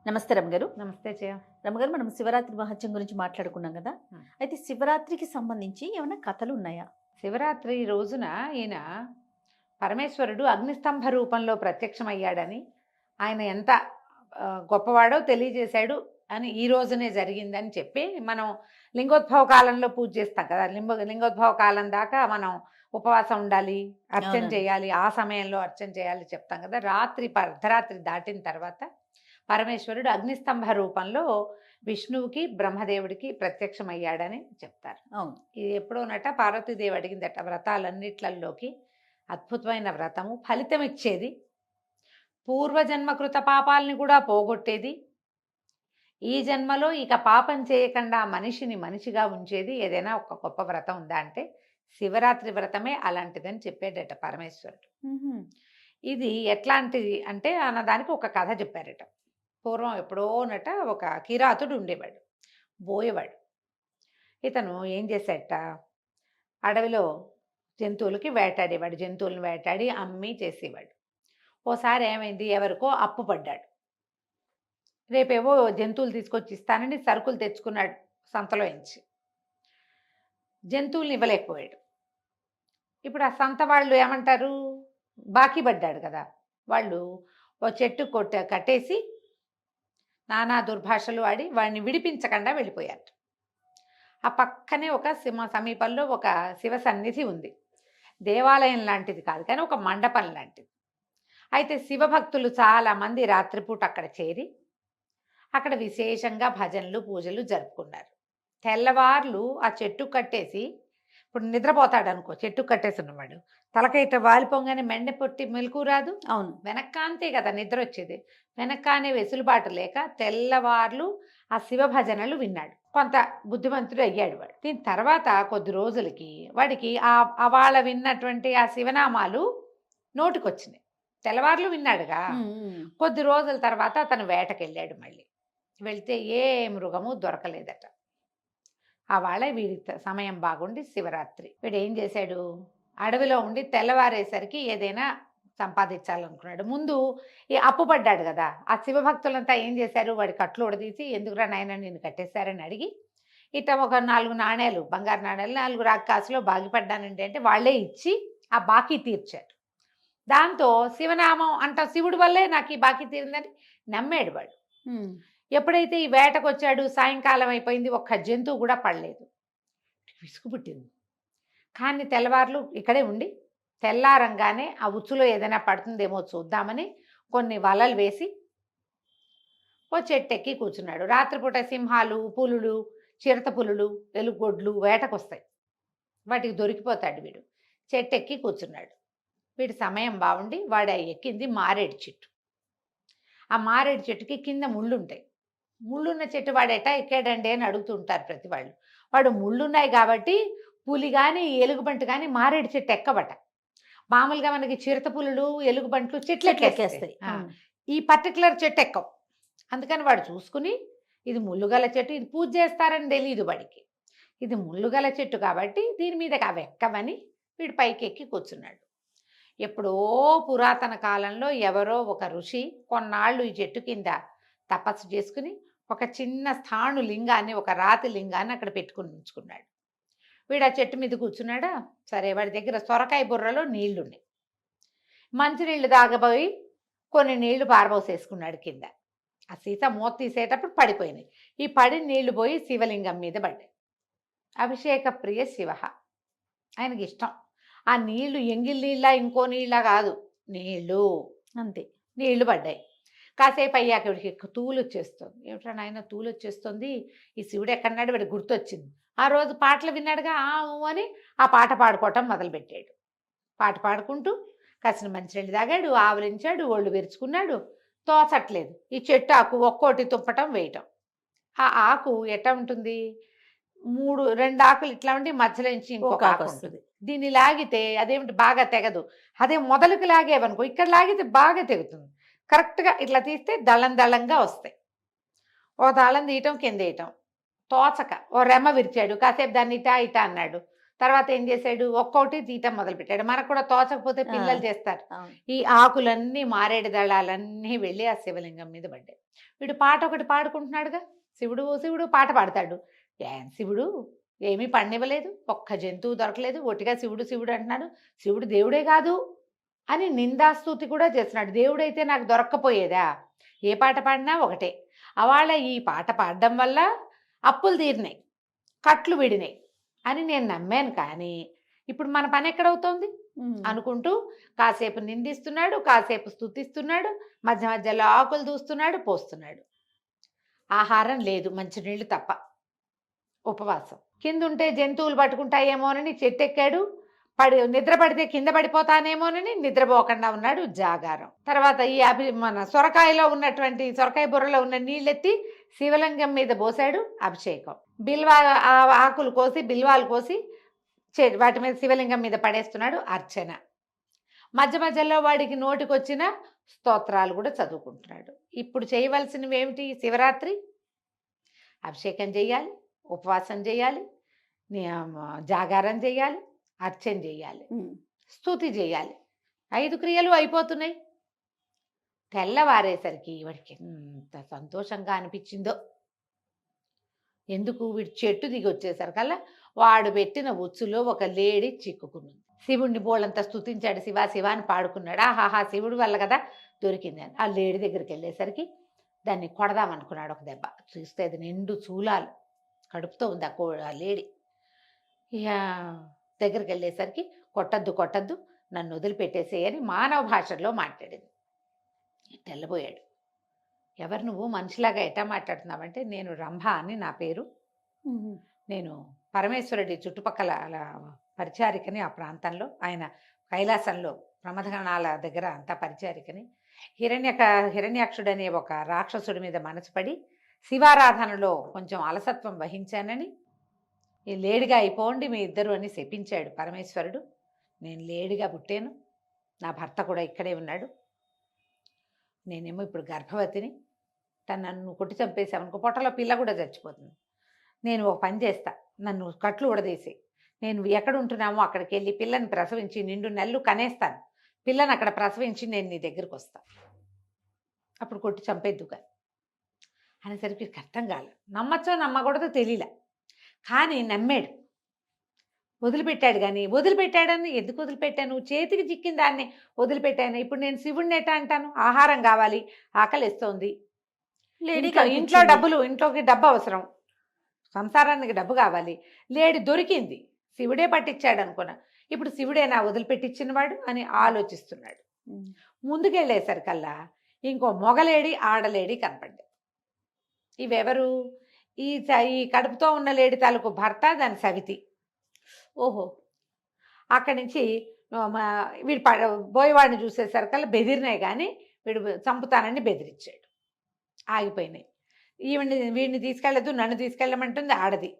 నమస్తే రమగారు. నమస్తే జయ. రమగారు, మనం శివరాత్రి మహత్యం గురించి మాట్లాడుకున్నాం కదా. అయితే శివరాత్రికి సంబంధించి ఏమైనా కథలు ఉన్నాయా? శివరాత్రి రోజున ఈయన పరమేశ్వరుడు అగ్నిస్తంభ రూపంలో ప్రత్యక్షమయ్యాడని, ఆయన ఎంత గొప్పవాడో తెలియజేశాడు అని ఈ రోజునే జరిగిందని చెప్పి మనం లింగోద్భవ కాలంలో పూజ చేస్తాం కదా. లింగోద్భవ కాలం దాకా మనం ఉపవాసం ఉండాలి, అర్చన అవునండి. చేయాలి, ఆ సమయంలో అర్చన చేయాలి చెప్తాం కదా. అర్ధరాత్రి దాటిన తర్వాత పరమేశ్వరుడు అగ్నిస్తంభ రూపంలో విష్ణువుకి బ్రహ్మదేవుడికి ప్రత్యక్షమయ్యాడని చెప్తారు. అవును. ఇది ఎప్పుడోనట పార్వతీదేవి అడిగిందట, వ్రతాలన్నిట్లలోకి అద్భుతమైన వ్రతము, ఫలితం ఇచ్చేది, పూర్వజన్మ కృత పాపాలని కూడా పోగొట్టేది, ఈ జన్మలో ఇక పాపం చేయకుండా మనిషిని మనిషిగా ఉంచేది ఏదైనా ఒక గొప్ప వ్రతం ఉందా అంటే శివరాత్రి వ్రతమే అలాంటిదని చెప్పాడట పరమేశ్వరుడు. ఇది ఎట్లాంటిది అంటే అన్నదానికి ఒక కథ చెప్పారట. పూర్వం ఎప్పుడోనట ఒక కిరాతుడు ఉండేవాడు, బోయేవాడు. ఇతను ఏం చేశాడట, అడవిలో జంతువులకి వేటాడేవాడు, జంతువులను వేటాడి అమ్మి చేసేవాడు. ఓసారి ఏమైంది, ఎవరికో అప్పు పడ్డాడు. రేపేవో జంతువులు తీసుకొచ్చి ఇస్తానని సరుకులు తెచ్చుకున్నాడు సంతలో ఎంచి. జంతువుల్ని ఇవ్వలేకపోయాడు. ఇప్పుడు ఆ సంత వాళ్ళు ఏమంటారు, బాకీ పడ్డాడు కదా, వాళ్ళు ఓ చెట్టు కట్టేసి నానా దుర్భాషలు ఆడి వాడిని విడిపించకుండా వెళ్ళిపోయారు. ఆ పక్కనే ఒక సమీపంలో ఒక శివ సన్నిధి ఉంది. దేవాలయం లాంటిది కాదు కానీ ఒక మండపం లాంటిది. అయితే శివభక్తులు చాలామంది రాత్రిపూట అక్కడ చేరి అక్కడ విశేషంగా భజనలు పూజలు జరుపుకున్నారు. తెల్లవార్లు ఆ చెట్టు కట్టేసి, ఇప్పుడు నిద్రపోతాడు అనుకో, చెట్టు కట్టేసి ఉన్నవాడు తలకైట వాలిపోగానే మెండె పొట్టి మెలకు రాదు. అవును. వెనక్కాంతే కదా నిద్ర వచ్చేది. వెనక్కానే వెసులుబాటు లేక తెల్లవార్లు ఆ శివ భజనలు విన్నాడు. కొంత బుద్ధిమంతుడు అయ్యాడు వాడు. దీని తర్వాత కొద్ది రోజులకి వాడికి వాళ్ళ విన్నటువంటి ఆ శివనామాలు నోటికొచ్చినాయి. తెల్లవార్లు విన్నాడుగా. కొద్ది రోజుల తర్వాత అతను వేటకెళ్ళాడు. మళ్ళీ వెళ్తే ఏ మృగము దొరకలేదట. వాళ్ళ వీడి సమయం బాగుండి శివరాత్రి, వీడు ఏం చేశాడు, అడవిలో ఉండి తెల్లవారేసరికి ఏదైనా సంపాదించాలనుకున్నాడు. ముందు ఈ అప్పు పడ్డాడు కదా, ఆ శివభక్తులంతా ఏం చేశారు, వాడి కట్లు ఉడదీసి ఎందుకురా నాయన నేను కట్టేశారని అడిగి ఇట ఒక 4 నాణేలు, బంగారు నాణేలు 4 రాక్కాసులో బాగిపడ్డానండి అంటే వాళ్ళే ఇచ్చి ఆ బాకీ తీర్చారు. దాంతో శివనామం అంట, శివుడి వల్లే నాకు ఈ బాకీ తీరిందని నమ్మాడు వాడు. ఎప్పుడైతే ఈ వేటకు వచ్చాడు, సాయంకాలం అయిపోయింది, ఒక్క జంతువు కూడా పడలేదు. విసుగు పుట్టింది. కానీ తెల్లవార్లు ఇక్కడే ఉండి తెల్లారంగానే ఆ ఉచ్చులో ఏదైనా పడుతుందేమో చూద్దామని కొన్ని వలలు వేసి ఓ చెట్టెక్కి కూర్చున్నాడు. రాత్రిపూట సింహాలు, పులులు, చిరత పులులు, ఎలుగొడ్లు వేటకొస్తాయి, వాటికి దొరికిపోతాడు వీడు. చెట్టెక్కి కూర్చున్నాడు. వీడి సమయం బాగుండి వాడు ఎక్కింది మారేడు చెట్టు. ఆ మారేడు చెట్టుకి కింద ముళ్ళు ఉంటాయి. ముళ్ళున్న చెట్టు వాడు ఎటా ఎక్కాడండి అని అడుగుతుంటారు ప్రతి వాళ్ళు. వాడు ముళ్ళున్నాయి కాబట్టి పులి కానీ ఎలుగుబంటి కానీ మారేడు చెట్టు ఎక్కబట. మామూలుగా మనకి చిరుత పులులు, ఎలుగుబంట్లు చెట్లు ఎక్కేస్తాయి, ఈ పర్టికులర్ చెట్టు ఎక్కవు. అందుకని వాడు చూసుకుని ఇది ముళ్ళుగల చెట్టు, ఇది పూజ చేస్తారని తెలియదు వాడికి. ఇది ముళ్ళుగల చెట్టు కాబట్టి దీని మీదకి అవి ఎక్కవని వీడు పైకి ఎక్కి కూర్చున్నాడు. ఎప్పుడో పురాతన కాలంలో ఎవరో ఒక ఋషి కొన్నాళ్ళు ఈ చెట్టు కింద తపస్సు చేసుకుని ఒక చిన్న స్థాణు లింగాన్ని, ఒక రాతి లింగాన్ని అక్కడ పెట్టుకుని ఉంచుకున్నాడు. వీడు ఆ చెట్టు మీద కూర్చున్నాడా, సరే వాడి దగ్గర సొరకాయ బుర్రలో నీళ్లున్నాయి. మంచినీళ్ళు తాగబోయి కొన్ని నీళ్లు పారబోసేసుకున్నాడు కింద. ఆ సీత మూత తీసేటప్పుడు పడిపోయినాయి. ఈ పడి నీళ్లు పోయి శివలింగం మీద పడ్డాయి. అభిషేక ప్రియ శివ, ఆయనకి ఇష్టం. ఆ నీళ్లు ఎంగిల్ నీళ్ళ ఇంకో నీళ్ళ కాదు, నీళ్ళు అంతే. నీళ్లు పడ్డాయి. కాసేపు అయ్యాక వీడికి తూలు వచ్చేస్తుంది. ఏమిట్రా నాయన తూలు వచ్చేస్తుంది, ఈ శివుడు ఎక్కడన్నాడు వాడికి గుర్తొచ్చింది. ఆ రోజు పాటలు విన్నాడుగా, అని ఆ పాట పాడుకోవటం మొదలుపెట్టాడు. పాట పాడుకుంటూ కాసిన మంచినీళ్ళు తాగాడు, ఆవలించాడు, ఒళ్ళు విరుచుకున్నాడు. తోచట్లేదు. ఈ చెట్టు ఆకు ఒక్కోటి తుప్పటం వేయటం. ఆ ఆకు ఎట్లా ఉంటుంది, 2 ఆకులు ఇట్లా ఉండి మధ్యలో నుంచి ఇంకొక ఆకు వస్తుంది. దీన్ని లాగితే అదేమిటి బాగా తెగదు. అదే మొదలుకి లాగేవనుకో, ఇక్కడ లాగితే బాగా తెగుతుంది. కరెక్ట్గా ఇట్లా తీస్తే దళం దళంగా వస్తాయి. ఓ దళం తీయటం, కింద వేయటం తోచక ఓ రెమ్మ విరిచాడు. కాసేపు దాన్ని ఇటా ఇటా అన్నాడు. తర్వాత ఏం చేశాడు, ఒక్కొక్కటి తీయటం మొదలుపెట్టాడు. మనకు కూడా తోచకపోతే పిల్లలు చేస్తారు. అవును. ఈ ఆకులన్నీ, మారేడు దళాలన్నీ వెళ్ళి ఆ శివలింగం మీద పడ్డాయి. వీడు పాట ఒకటి పాడుకుంటున్నాడుగా, శివుడు శివుడు పాట పాడతాడు. శివుడు ఏమీ పడనివ్వలేదు, ఒక్క జంతువు దొరకలేదు, ఒట్టిగా శివుడు శివుడు అంటున్నాడు. శివుడు దేవుడే కాదు అని నిందాస్తుతి కూడా చేస్తున్నాడు. దేవుడైతే నాకు దొరక్కపోయేదా? ఏ పాట పాడినా ఒకటే. అవాళ ఈ పాట పాడడం వల్ల అప్పులు తీరినాయి, కట్లు విడినాయి అని నేను నమ్మాను. కానీ ఇప్పుడు మన పని ఎక్కడవుతోంది అనుకుంటూ కాసేపు నిందిస్తున్నాడు, కాసేపు స్తుతిస్తున్నాడు, మధ్య మధ్యలో ఆకులు దూస్తున్నాడు, పోస్తున్నాడు. ఆహారం లేదు, మంచినీళ్ళు తప్ప. ఉపవాసం. కిందుంటే జంతువులు పట్టుకుంటాయేమోనని చెట్టెక్కాడు. నిద్ర పడితే కింద పడిపోతానేమోనని నిద్రపోకుండా ఉన్నాడు, జాగారం. తర్వాత ఈ మన సొరకాయలో ఉన్నటువంటి, సొరకాయ బుర్రలో ఉన్న నీళ్ళెత్తి శివలింగం మీద పోసాడు, అభిషేకం. ఆకులు కోసి, బిల్వాలు కోసి వాటి మీద శివలింగం మీద పడేస్తున్నాడు, అర్చన. మధ్య మధ్యలో వాడికి నోటికొచ్చిన స్తోత్రాలు కూడా చదువుకుంటున్నాడు. ఇప్పుడు చేయవలసినవి ఏమిటి? శివరాత్రి అభిషేకం చేయాలి, ఉపవాసం చేయాలి, జాగారం చేయాలి, అర్చన చేయాలి, స్తుతి చేయాలి. 5 క్రియలు అయిపోతున్నాయి. తెల్లవారేసరికి వాడికి ఎంత సంతోషంగా అనిపించిందో. ఎందుకు? వీడు చెట్టు దిగి వచ్చేసరికల్లా వాడు పెట్టిన ఉచ్చులో ఒక లేడి చిక్కుకున్నది. శివుడిని బోళ్ళంతా స్తుతించాడు, శివ శివ అని పాడుకున్నాడు. ఆహాహా, శివుడి వల్ల కదా దొరికిందని. ఆ లేడి దగ్గరికి వెళ్ళేసరికి దాన్ని కొడదామనుకున్నాడు ఒక దెబ్బ. చూస్తే అది నిండు చూలాలు కడుపుతో ఉంది ఆ లేడి. ఇక దగ్గరికి వెళ్ళేసరికి కొట్టద్దు కొట్టద్దు, నన్ను వదిలిపెట్టేసేయని మానవ భాషలో మాట్లాడింది. తెల్లబోయాడు. ఎవరు నువ్వు? మనిషిలాగా ఎట్టా మాట్లాడుతున్నావంటే, నేను రంభ అని నా పేరు, నేను పరమేశ్వరుడి చుట్టుపక్కల పరిచారికని, ఆ ప్రాంతంలో ఆయన కైలాసంలో ప్రమథగణాల దగ్గర అంతా పరిచారికని. హిరణ్యాక్షుడు అనే ఒక రాక్షసుడి మీద మనసు పడి శివారాధనలో కొంచెం అలసత్వం వహించానని, ఈ లేడిగా అయిపోండి మీ ఇద్దరు అని శపించాడు పరమేశ్వరుడు. నేను లేడిగా పుట్టాను, నా భర్త కూడా ఇక్కడే ఉన్నాడు, నేనేమో ఇప్పుడు గర్భవతిని, నన్ను కొట్టి చంపేశామనుకో పొట్టలో పిల్ల కూడా చచ్చిపోతుంది. నేను ఒక పని చేస్తా, నన్ను కట్లు ఉడదీసి నేను ఎక్కడ ఉంటున్నామో అక్కడికి వెళ్ళి పిల్లని ప్రసవించి నిండు నెలలు కనేస్తాను, పిల్లని అక్కడ ప్రసవించి నేను నీ దగ్గరికి వస్తాను, అప్పుడు కొట్టి చంపేద్దుగా అనేసరికి అర్థం కాలే. నమ్మచ్చో నమ్మకూడదో తెలియలే, కానీ నమ్మాడు. వదిలిపెట్టాడు. కానీ వదిలిపెట్టాడని ఎందుకు వదిలిపెట్టాను? చేతికి చిక్కిన దాన్ని వదిలిపెట్టాను. ఇప్పుడు నేను శివుడిని ఎట్టా అంటాను? ఆహారం కావాలి, ఆకలిస్తోంది, ఇంట్లోకి డబ్బు అవసరం, సంసారానికి డబ్బు కావాలి, లేడి దొరికింది, శివుడే పట్టించాడు అనుకున్నా. ఇప్పుడు శివుడే నా వదిలిపెట్టించినవాడు అని ఆలోచిస్తున్నాడు. ముందుకెళ్ళేసరికల్లా ఇంకో మొగలేడి, ఆడలేడి కనపడ్డాడు. ఇవెవరు? ఈ కడుపుతో ఉన్న లేడి తాలూకు భర్త, దాని సవితి. ఓహో. అక్కడి నుంచి వీడు బోయవాడిని చూసేసరికల్లా బెదిరినాయి, కానీ వీడు చంపుతానని బెదిరించాడు. ఆగిపోయినాయి. వీడిని తీసుకెళ్ళదు, నన్ను తీసుకెళ్ళమంటుంది ఆడది,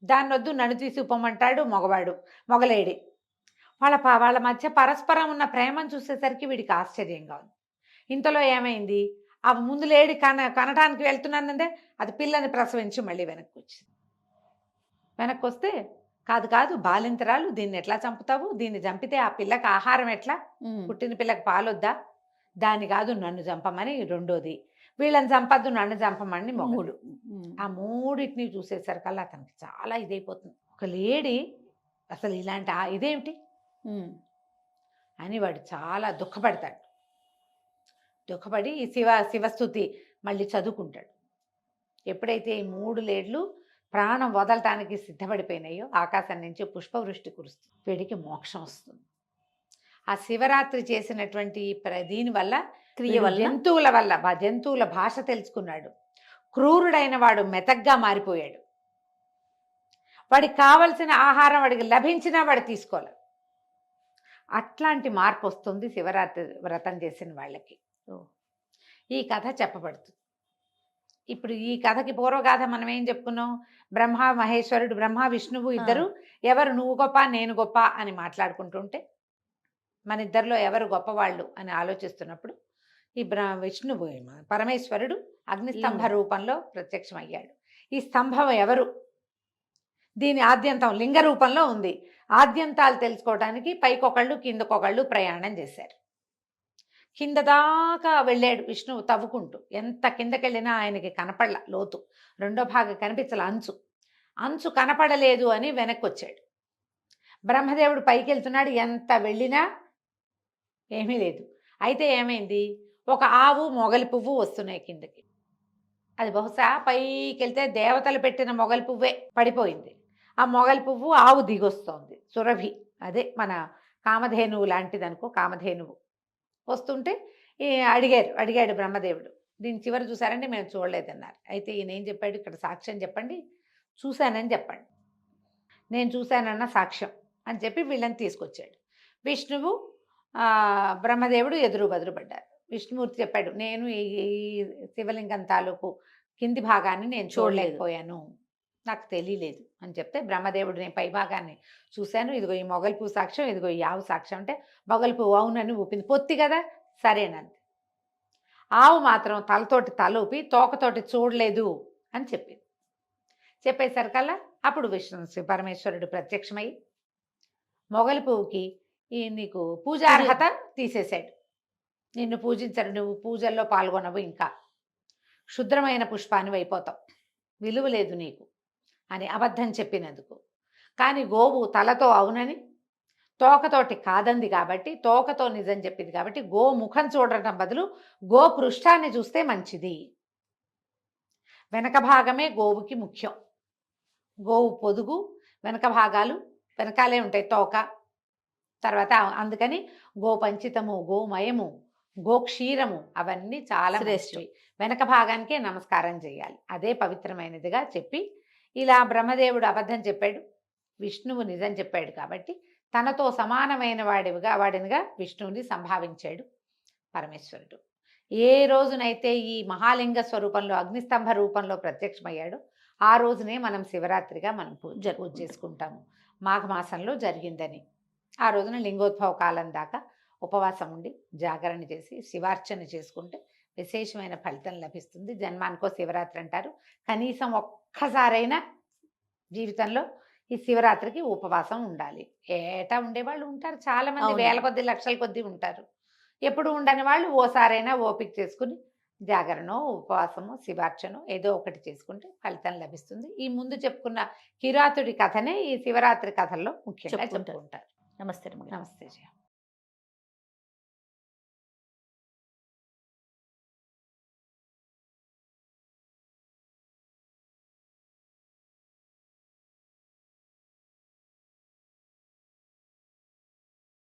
దాన్ని వద్దు నన్ను తీసుకుపోమంటాడు మొగలేడి. వాళ్ళ మధ్య పరస్పరం ఉన్న ప్రేమను చూసేసరికి వీడికి ఆశ్చర్యంగా ఉంది. ఇంతలో ఏమైంది? ఆ ముందు లేడి కనటానికి వెళ్తున్నానందే అది పిల్లని ప్రసవించి మళ్ళీ వెనక్కి వస్తే కాదు బాలింతరాలు, దీన్ని ఎట్లా చంపుతావు? దీన్ని చంపితే ఆ పిల్లకి ఆహారం ఎట్లా? పుట్టిన పిల్లకి పాలొద్దా? దాన్ని కాదు నన్ను చంపమని రెండోది, వీళ్ళని చంపద్దు నన్ను చంపమని మొగుడు. ఆ మూడింటిని చూసేసరికల్లా అతనికి చాలా ఇదైపోతుంది. ఒక లేడీ అసలు ఇలాంటి ఇదేమిటి అని వాడు చాలా దుఃఖపడతాడు. దుఃఖపడి శివస్తుతి మళ్ళీ చదువుకుంటాడు. ఎప్పుడైతే ఈ 3 లేడ్లు ప్రాణం వదలటానికి సిద్ధపడిపోయినాయో ఆకాశం నుంచి పుష్పవృష్టి కురుస్తుంది, వీడికి మోక్షం వస్తుంది. ఆ శివరాత్రి చేసినటువంటి దీనివల్ల జంతువుల భాష తెలుసుకున్నాడు. క్రూరుడైన వాడు మెతగ్గా మారిపోయాడు. వాడికి కావలసిన ఆహారం వాడికి లభించినా వాడు తీసుకోవాలి. అట్లాంటి మార్పు వస్తుంది శివరాత్రి వ్రతం చేసిన వాళ్ళకి. ఈ కథ చెప్పబడుతుంది. ఇప్పుడు ఈ కథకి పూర్వగాథ మనం ఏం చెప్పుకున్నాం? బ్రహ్మ విష్ణువు ఇద్దరు ఎవరు నువ్వు గొప్ప నేను గొప్ప అని మాట్లాడుకుంటుంటే, మన ఇద్దరిలో ఎవరు గొప్పవాళ్ళు అని ఆలోచిస్తున్నప్పుడు ఈ విష్ణువు పరమేశ్వరుడు అగ్నిస్తంభ రూపంలో ప్రత్యక్షమయ్యాడు. ఈ స్తంభం ఎవరు? దీని ఆద్యంతం లింగ రూపంలో ఉంది. ఆద్యంతాలు తెలుసుకోవడానికి పైకొకళ్ళు కిందకొకళ్ళు ప్రయాణం చేశారు. కింద దాకా వెళ్ళాడు విష్ణువు తవ్వుకుంటూ. ఎంత కిందకెళ్ళినా ఆయనకి కనపడల లోతు. రెండో భాగం కనిపించల అంచు. అంచు కనపడలేదు అని వెనక్కి వచ్చాడు. బ్రహ్మదేవుడు పైకి వెళ్తున్నాడు. ఎంత వెళ్ళినా ఏమీ లేదు. అయితే ఏమైంది, ఒక ఆవు మొగలి పువ్వు వస్తున్నాయి కిందకి. అది బహుశా పైకి వెళ్తే దేవతలు పెట్టిన మొగలి పువ్వే పడిపోయింది. ఆ మొగలి పువ్వు ఆవు దిగొస్తోంది. సురభి, అదే మన కామధేనువు లాంటిది అనుకో, కామధేనువు వస్తుంటే అడిగాడు బ్రహ్మదేవుడు. దీని చివరి చూసారంటే మేము చూడలేదన్నారు. అయితే ఈయన ఏం చెప్పాడు, ఇక్కడ సాక్ష్యం చెప్పండి, చూశానని చెప్పండి, నేను చూశానన్న సాక్ష్యం అని చెప్పి వీళ్ళని తీసుకొచ్చాడు. విష్ణువు బ్రహ్మదేవుడు ఎదురు బదురు పడ్డారు. విష్ణుమూర్తి చెప్పాడు, నేను ఈ శివలింగం తాలూకు కింది భాగాన్ని నేను చూడలేకపోయాను, నాకు తెలియలేదు అని చెప్తే, బ్రహ్మదేవుడు నేను పై భాగాన్ని చూశాను, ఇదిగో ఈ మొగలి పువ్వు సాక్ష్యం, ఇదిగో ఈ ఆవు సాక్ష్యం అంటే, మొగలి పువ్వు అవునని ఊపింది. పొత్తి కదా, సరేనంది. ఆవు మాత్రం తలతోటి తల ఊపి తోకతోటి చూడలేదు అని చెప్పింది. చెప్పేసరికల్లా అప్పుడు విష్ణు పరమేశ్వరుడు ప్రత్యక్షమై మొగలి పువ్వుకి నీకు పూజార్హత తీసేశాడు. నిన్ను పూజించరు, నువ్వు పూజల్లో పాల్గొనవు, ఇంకా క్షుద్రమైన పుష్పాన్ని అయిపోతావు, విలువ లేదు నీకు అని అబద్ధం చెప్పినందుకు. కానీ గోవు తలతో అవునని తోకతోటి కాదంది కాబట్టి, తోకతో నిజం చెప్పింది కాబట్టి, గో ముఖం చూడటం బదులు గో పృష్ఠాన్ని చూస్తే మంచిది. వెనక భాగమే గోవుకి ముఖ్యం. గోవు పొదుగు వెనక భాగాలు వెనకాలే ఉంటాయి, తోక తర్వాత. అందుకని గోపంచితము, గోమయము, గోక్షీరము అవన్నీ చాలా శ్రేష్ఠవి. వెనక భాగానికే నమస్కారం చేయాలి, అదే పవిత్రమైనదిగా చెప్పి, ఇలా బ్రహ్మదేవుడు అబద్ధం చెప్పాడు, విష్ణువు నిజం చెప్పాడు కాబట్టి తనతో సమానమైన వాడినిగా విష్ణువుని సంభావించాడు పరమేశ్వరుడు. ఏ రోజునైతే ఈ మహాలింగ స్వరూపంలో అగ్నిస్తంభ రూపంలో ప్రత్యక్షమయ్యాడో ఆ రోజునే మనం శివరాత్రిగా మనం పూజ చేసుకుంటాము. మాఘమాసంలో జరిగిందని. ఆ రోజున లింగోద్భవ కాలం దాకా ఉపవాసం ఉండి జాగరణ చేసి శివార్చన చేసుకుంటే విశేషమైన ఫలితం లభిస్తుంది. జన్మానికో శివరాత్రి అంటారు. కనీసం ఒక్కసారైనా జీవితంలో ఈ శివరాత్రికి ఉపవాసం ఉండాలి. ఏటా ఉండేవాళ్ళు ఉంటారు చాలామంది, వేల కొద్ది లక్షల కొద్ది ఉంటారు. ఎప్పుడు ఉండని వాళ్ళు ఓసారైనా ఓపిక చేసుకుని జాగరణో ఉపవాసమో శివార్చనో ఏదో ఒకటి చేసుకుంటే ఫలితం లభిస్తుంది. ఈ ముందు చెప్పుకున్న కిరాతుడి కథనే ఈ శివరాత్రి కథల్లో ముఖ్యంగా చెప్పుకుంటారు. నమస్తే. నమస్తే జయ.